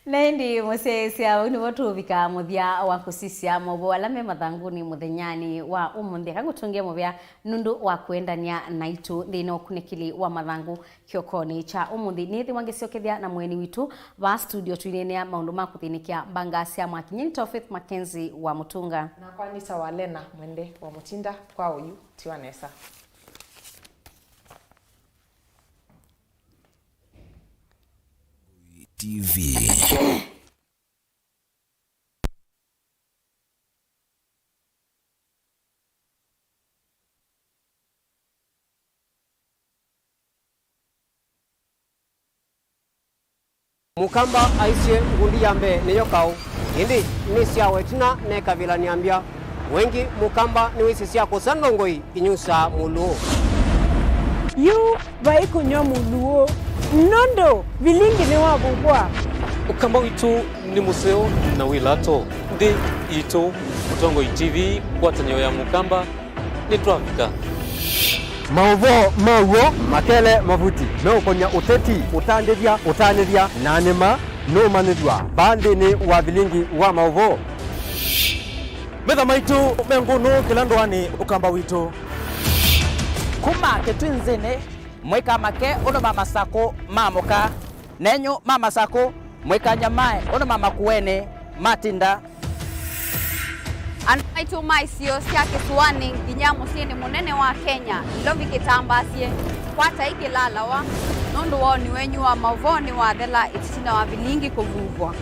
Nendi musesia uni watu vika muthia wa kusisia Mauvoo alame mathanguni muthenyani wa umundi kangutungia muvia nundu wa kuendania naitu thino kunekili wa mathangu kiokoni cha umundi nithi wangiciokethia na mweni witu wa studio twinenia maundu ma kuthinikia bangasia mwakinyeni Tofeth Mackenzie wa Mutunga na kwani sawalena mwende wa Mutinda kwa uyu tiwanesa TV. Mukamba aisye ngundi yambe neyo kau indi ni siawe tina ne kabila niambia wengi mukamba ni wisi sia kusandongoi inyusa muluo yu vai kunyo muluo nondo Vilingi ni wabugwa ukamba witu ni museo na wilato ndi ito Mutongo TV kwatanyo ya mukamba ni Twafika Mauvoo makele mavuti no konya uteti utandithia nanema no manithwa bandi ni wa Vilingi wa Mauvoo metha maitu menguno kilandwani ukamba witu kuma ketwinzene mweka make ono mama sako mamoka nenyo mama sako mweka nyamae ono mama kuene matinda Anaitu maisio sia kisuani nginya musini munene wa Kenya lovi kitambasie kwata ikilala wa nundu woni wenyu wa Mauvoo ni wa thela itina wa Vilingi kuvuvwa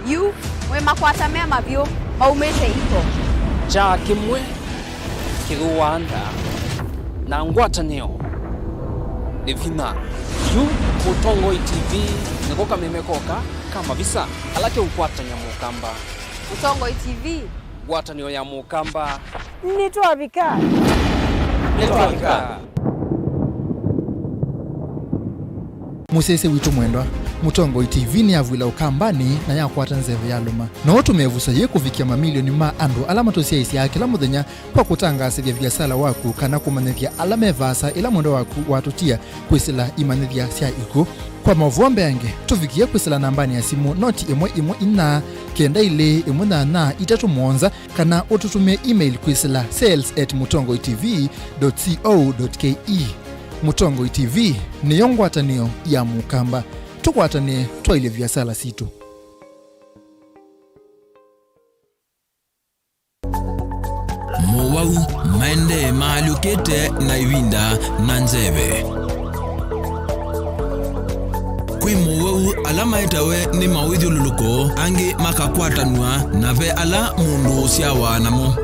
yu mwema kwata mema vyo maumete ito cha kimwe kiruanda na ngwatanio Devina yu Mutongo TV nikoka memekoka kama visa alake ukwatanya mukamba Mutongo TV ngwatanio ya mukamba ni Twafika musese witu mwendwa Mutongo TV ni avwila ukambani na yakwata nzeve ya luma no tumevusa ye kuvikia mamilioni ma andu alama tosia isi ya kila muthenya kwa kutangasivya biasala waku kana kumanithia alama evasa ila mwendo waku watutia kwisila imanithia sia iku kwa Mauvoo mbeange tuvikie kwisila nambani ya simu noti 114 kenda ile 18 kana ututumie email kwisila sales@mutongotv.co.ke Mutongo TV ni yongwatanio ya mukamba tukwatane twaile biasala situ Mowau maende maalukete na ivinda na nzeve kwi Mowau alama itawe ni mawithululuko angi makakwatanwa na ve ala mundu sia wanamo